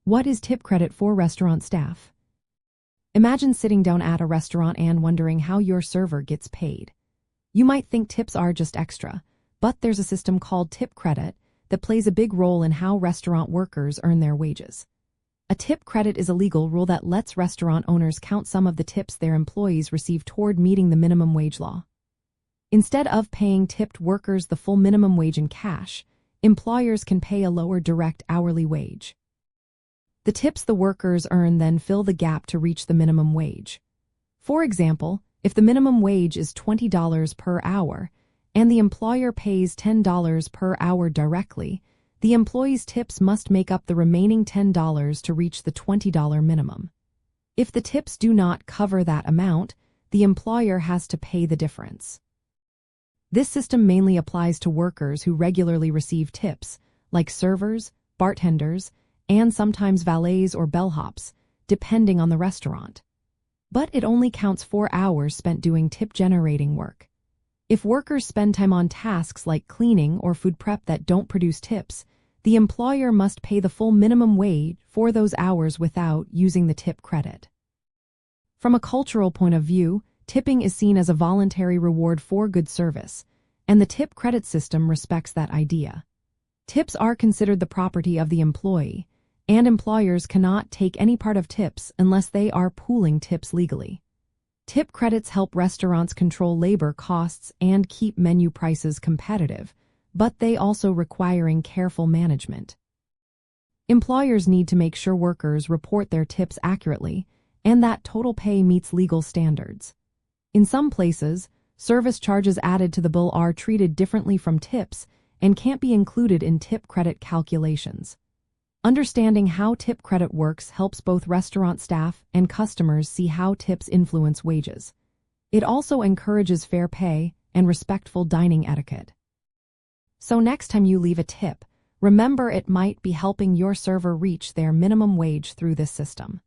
What is tip credit for restaurant staff? Imagine sitting down at a restaurant and wondering how your server gets paid. You might think tips are just extra, but there's a system called tip credit that plays a big role in how restaurant workers earn their wages. A tip credit is a legal rule that lets restaurant owners count some of the tips their employees receive toward meeting the minimum wage law. Instead of paying tipped workers the full minimum wage in cash, employers can pay a lower direct hourly wage. The tips the workers earn then fill the gap to reach the minimum wage. For example, if the minimum wage is $20 per hour and the employer pays $10 per hour directly, the employee's tips must make up the remaining $10 to reach the $20 minimum. If the tips do not cover that amount, the employer has to pay the difference. This system mainly applies to workers who regularly receive tips, like servers, bartenders, and sometimes valets or bellhops, depending on the restaurant. But it only counts 4 hours spent doing tip-generating work. If workers spend time on tasks like cleaning or food prep that don't produce tips, the employer must pay the full minimum wage for those hours without using the tip credit. From a cultural point of view, tipping is seen as a voluntary reward for good service, and the tip credit system respects that idea. Tips are considered the property of the employee, and employers cannot take any part of tips unless they are pooling tips legally. Tip credits help restaurants control labor costs and keep menu prices competitive, but they also requiring careful management. Employers need to make sure workers report their tips accurately and that total pay meets legal standards. In some places, service charges added to the bill are treated differently from tips and can't be included in tip credit calculations. Understanding how tip credit works helps both restaurant staff and customers see how tips influence wages. It also encourages fair pay and respectful dining etiquette. So next time you leave a tip, remember it might be helping your server reach their minimum wage through this system.